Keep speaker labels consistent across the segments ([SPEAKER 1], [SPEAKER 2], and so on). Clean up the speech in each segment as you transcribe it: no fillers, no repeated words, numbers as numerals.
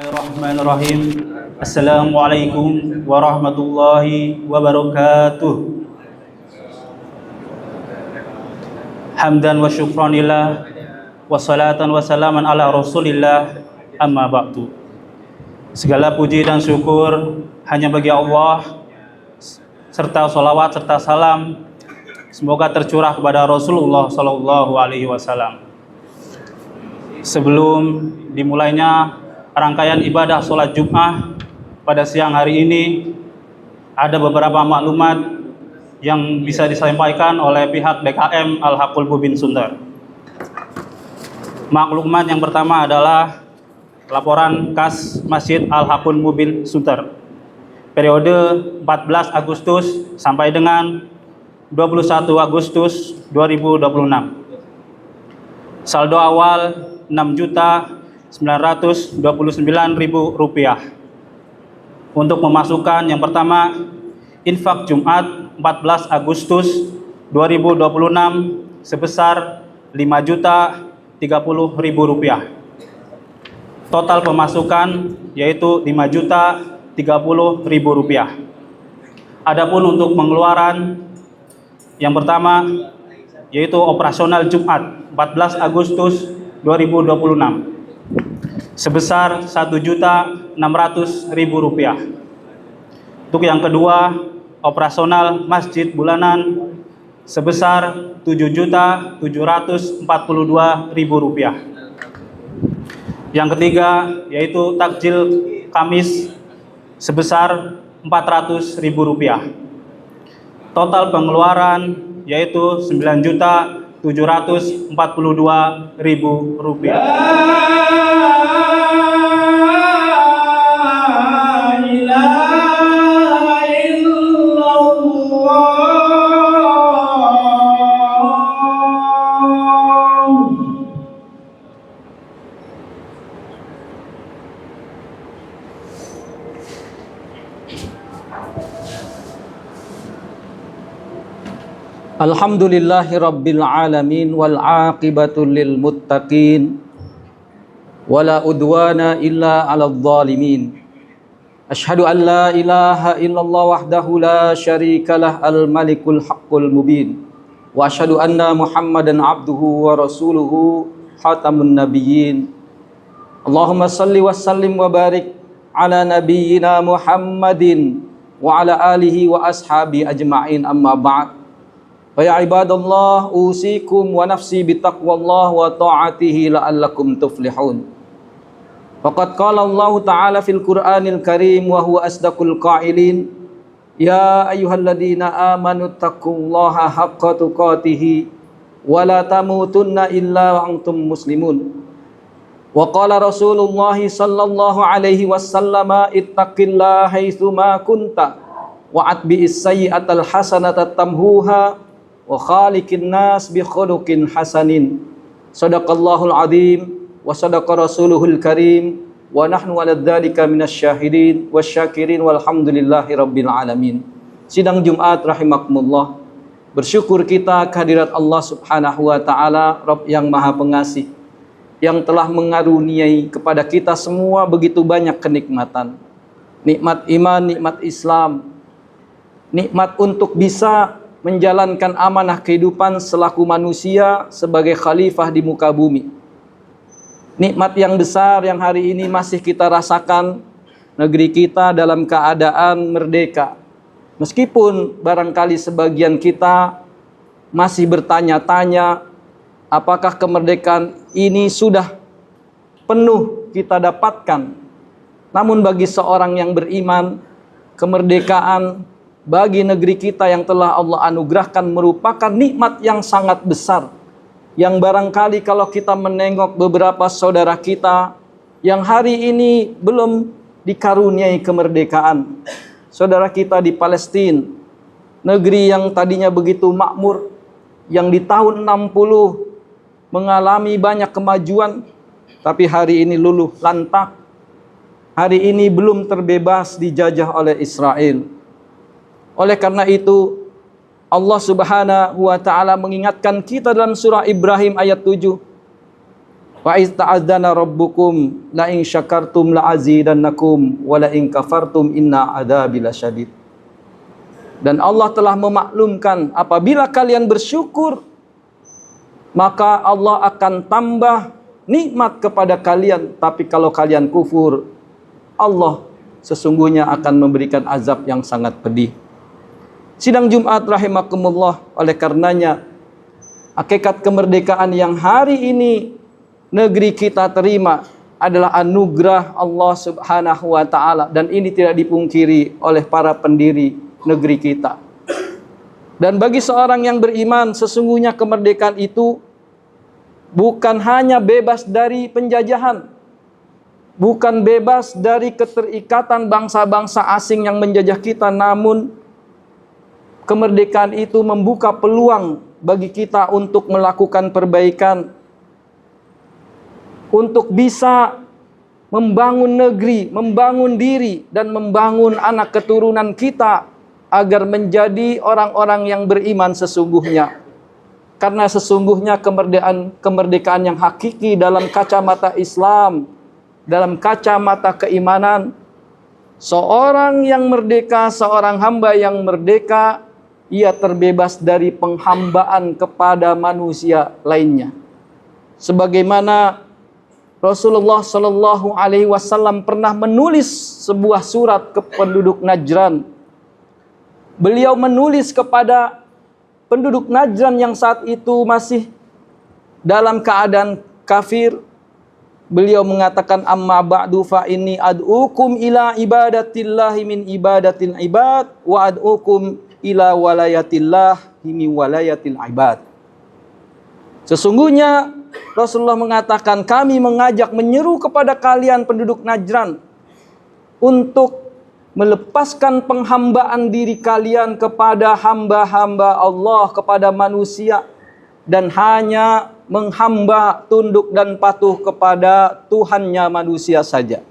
[SPEAKER 1] Bismillahirrahmanirrahim. Assalamualaikum warahmatullahi wabarakatuh. Hamdan wa syukranillah wa salatan wa salaman ala rasulillah, amma ba'du. Segala puji dan syukur hanya bagi Allah, serta salawat serta salam semoga tercurah kepada Rasulullah sallallahu alaihi wasallam. Sebelum dimulainya rangkaian ibadah sholat Jum'ah pada siang hari ini, ada beberapa maklumat yang bisa disampaikan oleh pihak DKM Al-Haqqul Mubin Sunter. Maklumat yang pertama adalah laporan kas Masjid Al-Haqqul Mubin Sunter periode 14 Agustus sampai dengan 21 Agustus 2026. Saldo awal Rp6.929.000. Untuk pemasukan yang pertama, infak Jumat 14 Agustus 2026 sebesar Rp5.030.000. Total pemasukan yaitu Rp5.030.000. Adapun untuk pengeluaran yang pertama yaitu operasional Jumat 14 Agustus 2026 sebesar Rp1.600.000. Untuk yang kedua, operasional masjid bulanan sebesar Rp7.742.000. Yang ketiga yaitu takjil Kamis sebesar Rp400.000. Total pengeluaran yaitu Rp9.742.000.
[SPEAKER 2] Alhamdulillahi rabbil alamin wal aqibatu lil muttaqin wala udwana illa 'alal zalimin. Asyhadu an la ilaha illallah wahdahu la syarikalah al malikul haqqul mubin wa asyhadu anna Muhammadan abduhu wa rasuluhu khatamun nabiyyin. Allahumma salli wa sallim wa barik ala nabiyyina Muhammadin wa ala alihi wa ashabi ajma'in, amma ba'd. Ya ibadallah, usikum wa nafsi bitaqwallah wa ta'atihi la'allakum tuflihun. Faqad qala Allah ta'ala fil Qur'anil Karim wa huwa asdaqul qa'ilin, ya ayyuhalladzina amanu taqullaha haqqa tuqatih wa la tamutunna illa wa antum muslimun. Wa qala Rasulullah sallallahu alaihi wasallam, ittaqillaha haitsu ma kunta wa atbi'is sayyi'atal hasanata tamhuha wa khaliqin nas bi khuluqin hasanin. Shadaqallahul azim wa shadaqa rasuluhul karim wa nahnu ala dzalika minasyahidin wasyakirin walhamdulillahi rabbil alamin. Sidang Jumat rahimakumullah. Bersyukur kita kehadirat Allah Subhanahu wa taala, Rabb yang Maha Pengasih, yang telah mengaruniai kepada kita semua begitu banyak kenikmatan. Nikmat iman, nikmat Islam, nikmat untuk bisa menjalankan amanah kehidupan selaku manusia sebagai khalifah di muka bumi. Nikmat yang besar yang hari ini masih kita rasakan, negeri kita dalam keadaan merdeka. Meskipun barangkali sebagian kita masih bertanya-tanya, apakah kemerdekaan ini sudah penuh kita dapatkan? Namun bagi seorang yang beriman, kemerdekaan bagi negeri kita yang telah Allah anugerahkan merupakan nikmat yang sangat besar, yang barangkali kalau kita menengok beberapa saudara kita yang hari ini belum dikaruniai kemerdekaan, saudara kita di Palestina, negeri yang tadinya begitu makmur, yang di tahun 60 mengalami banyak kemajuan, tapi hari ini luluh lantak, hari ini belum terbebas dijajah oleh Israel. Oleh karena itu, Allah Subhanahu wa taala mengingatkan kita dalam surah Ibrahim ayat 7. Wa iz ta'adzana rabbukum la in syakartum la azidannakum wa la in kafartum inna adzabi lasyadid. Dan Allah telah memaklumkan apabila kalian bersyukur maka Allah akan tambah nikmat kepada kalian, tapi kalau kalian kufur Allah sesungguhnya akan memberikan azab yang sangat pedih. Sidang Jumat rahimakumullah, oleh karenanya hakikat kemerdekaan yang hari ini negeri kita terima adalah anugerah Allah Subhanahu wa taala, dan ini tidak dipungkiri oleh para pendiri negeri kita. Dan bagi seorang yang beriman, sesungguhnya kemerdekaan itu bukan hanya bebas dari penjajahan, bukan bebas dari keterikatan bangsa-bangsa asing yang menjajah kita, namun kemerdekaan itu membuka peluang bagi kita untuk melakukan perbaikan, untuk bisa membangun negeri, membangun diri, dan membangun anak keturunan kita agar menjadi orang-orang yang beriman sesungguhnya. Karena sesungguhnya kemerdekaan yang hakiki dalam kacamata Islam, dalam kacamata keimanan, seorang yang merdeka, seorang hamba yang merdeka, ia terbebas dari penghambaan kepada manusia lainnya. Sebagaimana Rasulullah Shallallahu Alaihi Wasallam pernah menulis sebuah surat ke penduduk Najran. Beliau menulis kepada penduduk Najran yang saat itu masih dalam keadaan kafir. Beliau mengatakan, amma ba'du fa inni ad'ukum ila ibadatillahi min ibadatil ibad wa ad'ukum ila walayatillahi min walayatil ibad. Sesungguhnya Rasulullah mengatakan, kami mengajak, menyeru kepada kalian penduduk Najran untuk melepaskan penghambaan diri kalian kepada hamba-hamba Allah, kepada manusia, dan hanya menghamba, tunduk dan patuh kepada Tuhannya manusia saja.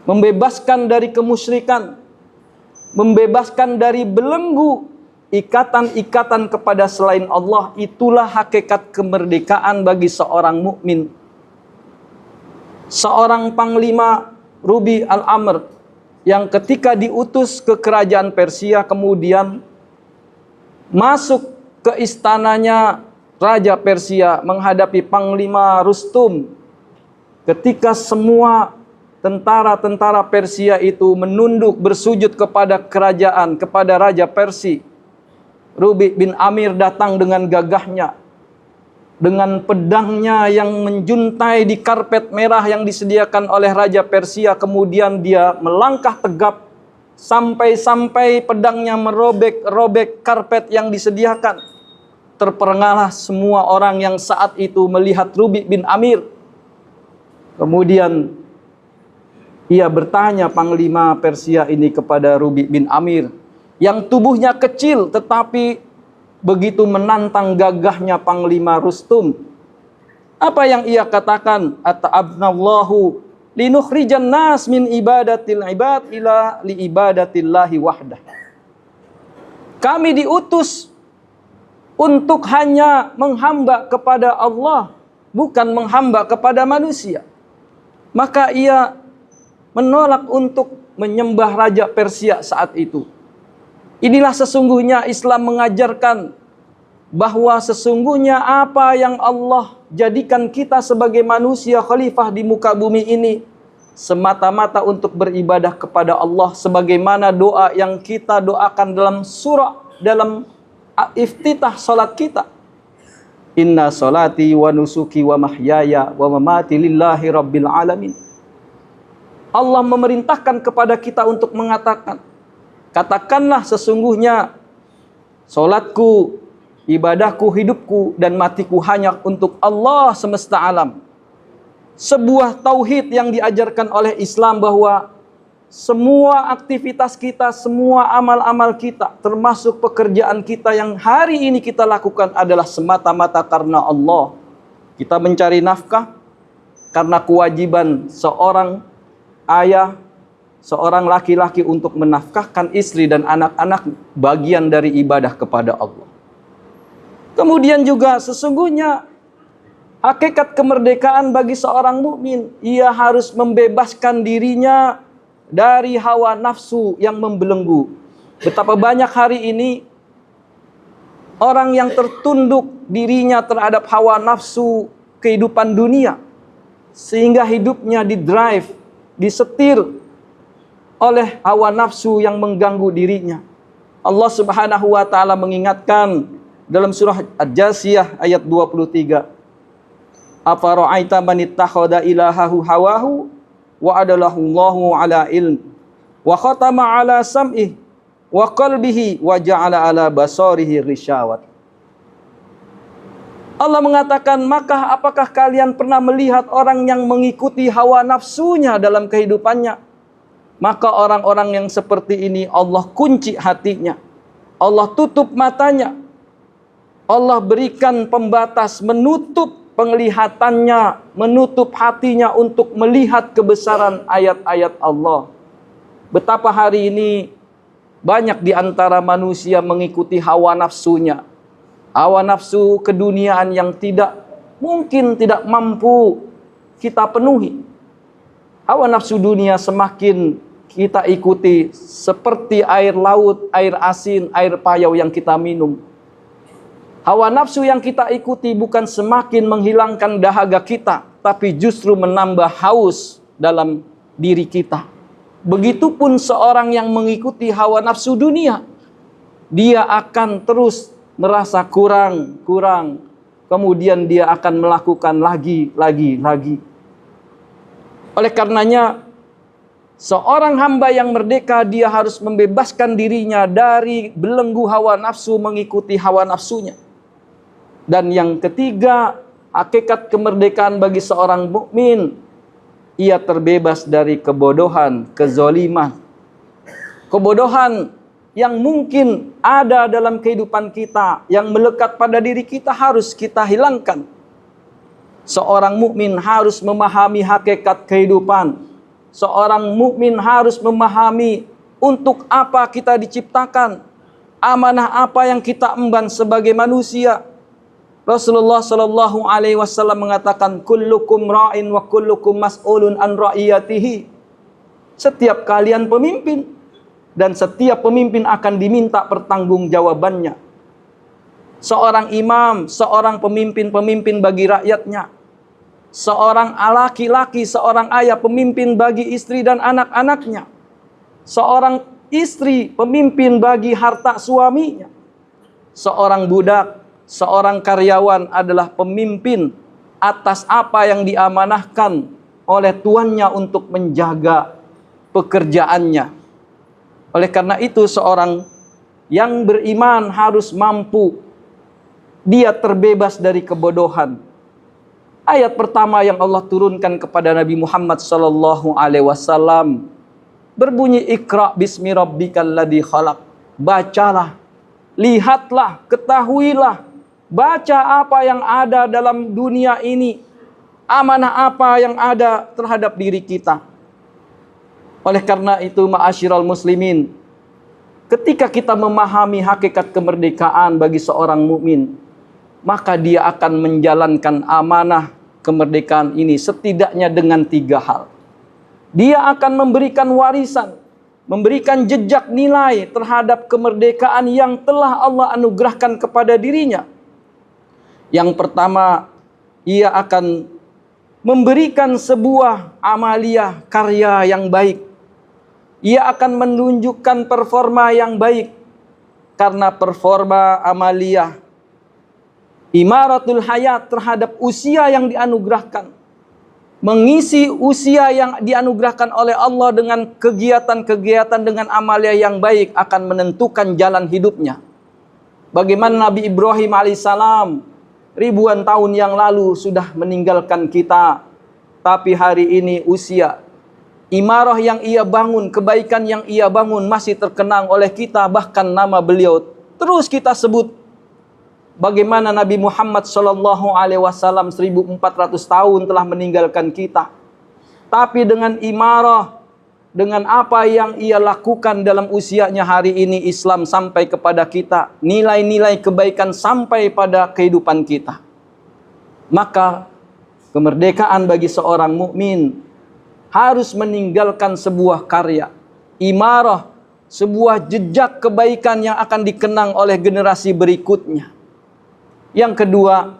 [SPEAKER 2] Membebaskan dari kemusyrikan, membebaskan dari belenggu ikatan-ikatan kepada selain Allah. Itulah hakikat kemerdekaan bagi seorang mukmin. Seorang panglima Rubi al-Amr yang ketika diutus ke kerajaan Persia kemudian masuk ke istananya Raja Persia menghadapi Panglima Rustum. Ketika semua tentara-tentara Persia itu menunduk bersujud kepada kerajaan, kepada Raja Persia, Rubi bin Amir datang dengan gagahnya, dengan pedangnya yang menjuntai di karpet merah yang disediakan oleh Raja Persia. Kemudian dia melangkah tegap sampai pedangnya merobek karpet yang disediakan. Terperangahlah semua orang yang saat itu melihat Rubi bin Amir. Kemudian ia bertanya, Panglima Persia ini, kepada Rubi bin Amir yang tubuhnya kecil tetapi begitu menantang gagahnya Panglima Rustum. Apa yang ia katakan? Ata'abnallahu linukhrijan nas min ibadatil ibad ila li ibadatillahi wahdah. Kami diutus untuk hanya menghamba kepada Allah, bukan menghamba kepada manusia. Maka ia menolak untuk menyembah Raja Persia saat itu. Inilah sesungguhnya Islam mengajarkan bahwa sesungguhnya apa yang Allah jadikan kita sebagai manusia khalifah di muka bumi ini semata-mata untuk beribadah kepada Allah, sebagaimana doa yang kita doakan dalam surah, dalam iftitah salat kita. Inna salati wa nusuki wa mahyaya wa mamati lillahi rabbil alamin. Allah memerintahkan kepada kita untuk mengatakan, katakanlah sesungguhnya salatku, ibadahku, hidupku dan matiku hanya untuk Allah semesta alam. Sebuah tauhid yang diajarkan oleh Islam bahwa semua aktivitas kita, semua amal-amal kita, termasuk pekerjaan kita yang hari ini kita lakukan adalah semata-mata karena Allah. Kita mencari nafkah karena kewajiban seorang ayah, seorang laki-laki untuk menafkahkan istri dan anak-anak, bagian dari ibadah kepada Allah. Kemudian juga sesungguhnya Hakikat kemerdekaan bagi seorang mukmin, ia harus membebaskan dirinya dari hawa nafsu yang membelenggu. Betapa banyak hari ini orang yang tertunduk dirinya terhadap hawa nafsu kehidupan dunia, sehingga hidupnya didrive, disetir oleh hawa nafsu yang mengganggu dirinya. Allah Subhanahu wa taala mengingatkan dalam surah Al-Jasiyah ayat 23. Afara'aita man ittakhadha ilahahu hawahu wa adalahu Allahu ala ilm wa khatama ala sam'ihi wa qalbihi wa ja'ala ala basarihi ghisyawat. Allah mengatakan, maka apakah kalian pernah melihat orang yang mengikuti hawa nafsunya dalam kehidupannya? Maka orang-orang yang seperti ini Allah kunci hatinya, Allah tutup matanya, Allah berikan pembatas, menutup penglihatannya, menutup hatinya untuk melihat kebesaran ayat-ayat Allah. Betapa hari ini banyak di antara manusia mengikuti hawa nafsunya, hawa nafsu keduniaan yang tidak mampu kita penuhi. Hawa nafsu dunia semakin kita ikuti seperti air laut, air asin, air payau yang kita minum. Hawa nafsu yang kita ikuti bukan semakin menghilangkan dahaga kita, tapi justru menambah haus dalam diri kita. Begitupun seorang yang mengikuti hawa nafsu dunia, dia akan terus merasa kurang. Kemudian dia akan melakukan lagi. Oleh karenanya, seorang hamba yang merdeka, dia harus membebaskan dirinya dari belenggu hawa nafsu, mengikuti hawa nafsunya. Dan yang ketiga, hakikat kemerdekaan bagi seorang mukmin, ia terbebas dari kebodohan, kezaliman. Kebodohan yang mungkin ada dalam kehidupan kita, yang melekat pada diri kita, harus kita hilangkan. Seorang mukmin harus memahami hakikat kehidupan. Seorang mukmin harus memahami untuk apa kita diciptakan, amanah apa yang kita emban sebagai manusia. Rasulullah Shallallahu Alaihi Wasallam mengatakan, kullukum ra'in wa kullukum mas'ulun an ra'iyatihi. Setiap kalian pemimpin, dan setiap pemimpin akan diminta pertanggungjawabannya. Seorang imam, seorang pemimpin bagi rakyatnya. Seorang laki-laki, seorang ayah pemimpin bagi istri dan anak-anaknya. Seorang istri pemimpin bagi harta suaminya. Seorang budak, seorang karyawan adalah pemimpin atas apa yang diamanahkan oleh tuannya untuk menjaga pekerjaannya. Oleh karena itu, seorang yang beriman harus mampu, dia terbebas dari kebodohan. Ayat pertama yang Allah turunkan kepada Nabi Muhammad sallallahu alaihi wasallam berbunyi, Iqra bismi rabbikal ladzi khalaq. Bacalah, lihatlah, ketahuilah, baca apa yang ada dalam dunia ini, amanah apa yang ada terhadap diri kita. Oleh karena itu, ma'asyiral muslimin, ketika kita memahami hakikat kemerdekaan bagi seorang mukmin, maka dia akan menjalankan amanah kemerdekaan ini setidaknya dengan 3 hal. Dia akan memberikan warisan, memberikan jejak nilai terhadap kemerdekaan yang telah Allah anugerahkan kepada dirinya. Yang pertama, ia akan memberikan sebuah amaliyah, karya yang baik. Ia akan menunjukkan performa yang baik, karena performa amaliyah imaratul hayat terhadap usia yang dianugerahkan, mengisi usia yang dianugerahkan oleh Allah dengan kegiatan-kegiatan, dengan amalia yang baik, akan menentukan jalan hidupnya. Bagaimana Nabi Ibrahim alaihissalam ribuan tahun yang lalu sudah meninggalkan kita, tapi hari ini usia imarah yang ia bangun, kebaikan yang ia bangun masih terkenang oleh kita, bahkan nama beliau terus kita sebut. Bagaimana Nabi Muhammad sallallahu alaihi wasallam 1400 tahun telah meninggalkan kita, tapi dengan imarah, dengan apa yang ia lakukan dalam usianya, hari ini Islam sampai kepada kita, nilai-nilai kebaikan sampai pada kehidupan kita. Maka Kemerdekaan bagi seorang mukmin harus meninggalkan sebuah karya, imarah, sebuah jejak kebaikan yang akan dikenang oleh generasi berikutnya. Yang kedua,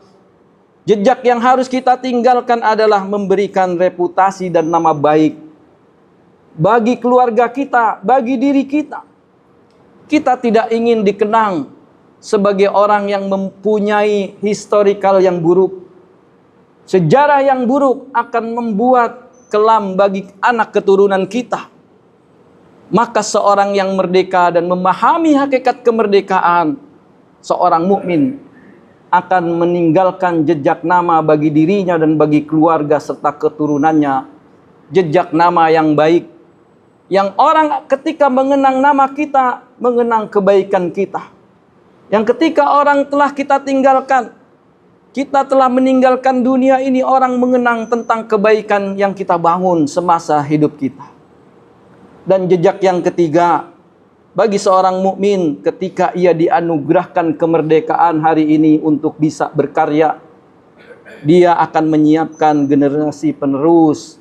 [SPEAKER 2] jejak yang harus kita tinggalkan adalah memberikan reputasi dan nama baik bagi keluarga kita, bagi diri kita. Kita tidak ingin dikenang sebagai orang yang mempunyai historical yang buruk. Sejarah yang buruk akan membuat kelam bagi anak keturunan kita. Maka seorang yang merdeka dan memahami hakikat kemerdekaan, seorang mukmin akan meninggalkan jejak nama bagi dirinya dan bagi keluarga serta keturunannya. Jejak nama yang baik. Yang orang ketika mengenang nama kita, mengenang kebaikan kita. Yang ketika orang telah kita tinggalkan, kita telah meninggalkan dunia ini, orang mengenang tentang kebaikan yang kita bangun semasa hidup kita. Dan jejak yang ketiga, bagi seorang mukmin ketika ia dianugerahkan kemerdekaan hari ini untuk bisa berkarya, dia akan menyiapkan generasi penerus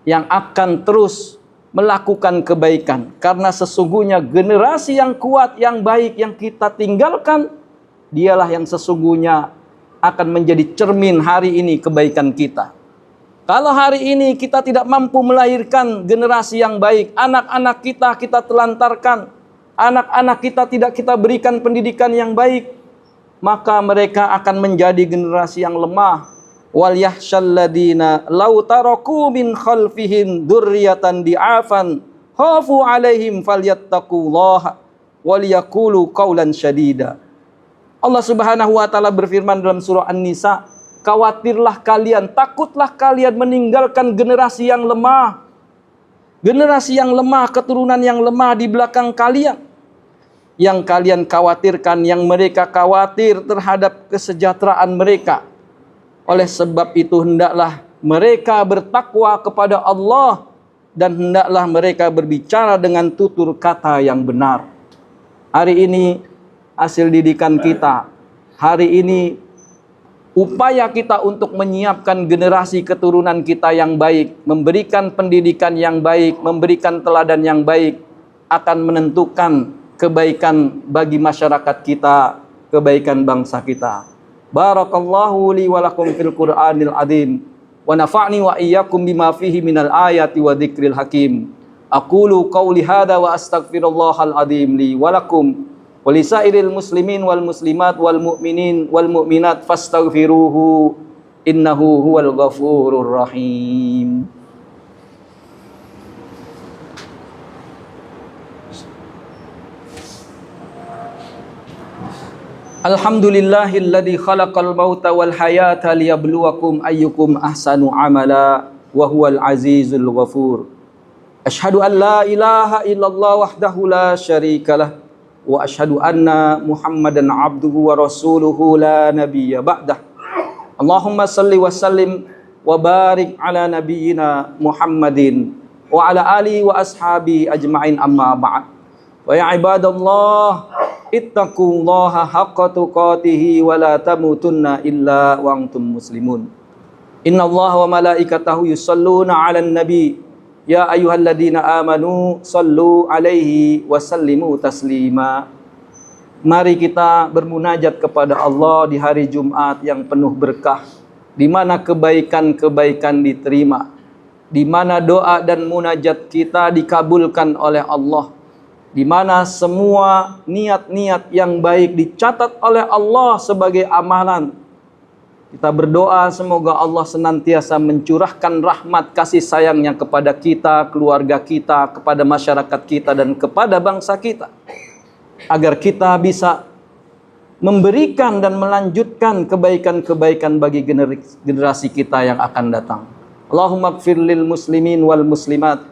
[SPEAKER 2] yang akan terus melakukan kebaikan. Karena sesungguhnya generasi yang kuat, yang baik yang kita tinggalkan, dialah yang sesungguhnya akan menjadi cermin hari ini kebaikan kita. Kalau hari ini kita tidak mampu melahirkan generasi yang baik, anak-anak kita telantarkan, anak-anak kita tidak kita berikan pendidikan yang baik, maka mereka akan menjadi generasi yang lemah. Wal yahsyalladina law taraku min khalfihim dzurriyyatan di'afan khafu alaihim falyattaqullaha wal yaqulu qaulan syadida. Allah Subhanahu wa taala berfirman dalam surah An-Nisa, khawatirlah kalian, takutlah kalian meninggalkan generasi yang lemah. Generasi yang lemah, keturunan yang lemah di belakang kalian. Yang kalian khawatirkan, yang mereka khawatir terhadap kesejahteraan mereka. Oleh sebab itu hendaklah mereka bertakwa kepada Allah dan hendaklah mereka berbicara dengan tutur kata yang benar. Hari ini hasil didikan kita, hari ini upaya kita untuk menyiapkan generasi keturunan kita yang baik, memberikan pendidikan yang baik, memberikan teladan yang baik, akan menentukan kebaikan bagi masyarakat kita, kebaikan bangsa kita. Barakallahu li wa lakum fil Qur'anil azim wa nafa'ni wa iyyakum bima fihi minal ayati wa dzikril hakim. Aqulu qawli hadza wa astaghfirullahal azim li wa lakum walisairil muslimin wal muslimat wal mu'minin wal mu'minat fastaghfiruhu innahu huwal ghafurur rahim. Alhamdulillahilladzi khalaqal mauta wal hayata liyabluwakum ayyukum ahsanu amala wa huwal azizul ghafur. Asyhadu an la ilaha illallah wahdahu la syarikalah wa asyhadu anna Muhammadan abduhu wa rasuluhu la nabiyya ba'dah. Allahumma salli wa sallim wa barik ala nabiyyina Muhammadin wa ala alihi wa ashabi ajma'in amma ba'd. Wa ya ibadallah ittaqullaha haqqa tuqatih wa la tamutunna illa wa antum muslimun. Innallaha wa malaikatahu yusalluna 'alan nabi. Ya ayyuhalladzina amanu sallu alaihi wa sallimu taslima. Mari kita bermunajat kepada Allah di hari Jumat yang penuh berkah, di mana kebaikan-kebaikan diterima, di mana doa dan munajat kita dikabulkan oleh Allah, di mana semua niat-niat yang baik dicatat oleh Allah sebagai amalan. Kita berdoa semoga Allah senantiasa mencurahkan rahmat kasih sayangnya kepada kita, keluarga kita, kepada masyarakat kita, dan kepada bangsa kita. Agar kita bisa memberikan dan melanjutkan kebaikan-kebaikan bagi generasi kita yang akan datang. Allahumma gfir lil muslimin wal muslimat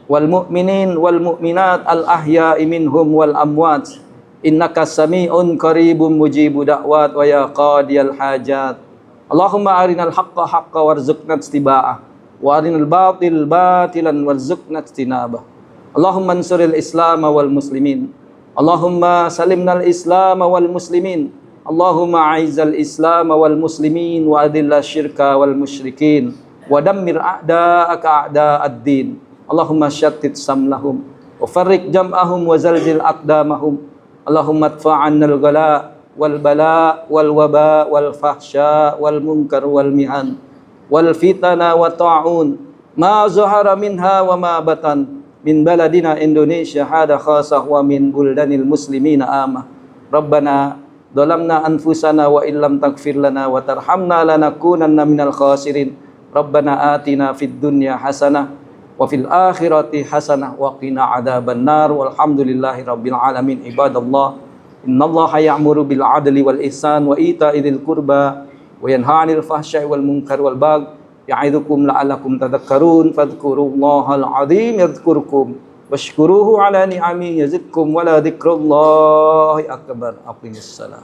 [SPEAKER 2] wal mu'minin wal mu'minat al ahya'i minhum wal amwat. Innaka sami'un qaribun mujibu da'wat wa ya qadiyal hajat. Allahumma arinal haqqa haqqa warzuqna istiba'ah wa arinal batil batilan warzuqna istinabah. Allahumma ansuril islam wal muslimin. Allahumma salimnal islam wal muslimin. Allahumma a'izzal Islam wal muslimin wa adillal syirka wal musyrikin wa dammir a'da'aka a'da'ad-din. Allahumma syattit samlahum wa farriq jam'ahum wa zalzil aqdamahum. Allahumma adfa'annal ghala wal bala wal waba wal fahsya wal munkar wal mihan wal fitana wa ta'un ma zahara minha wa ma batan min baladina Indonesia hada khasah wa min buldanil muslimina amah. Rabbana dhalamna anfusana wa illam taghfir lana wa tarhamna lanakunanna minal khasirin. Rabbana atina fid dunya hasanah wa fil akhirati hasanah wa qina adzaban nar. Walhamdulillahi rabbil alamin. Ibadallah, innallaha ya'muru bil adli wal ihsan wa ita'i dzil qurba wa yanha 'anil fahsya'i wal munkar wal baghi ya'idukum la'allakum tadhakkarun. Fadhkurullahal 'azim yadhkurkum washkuruhu 'ala ni'amihi yazidkum wa la dzikrullahi akbar. Aqimissalam.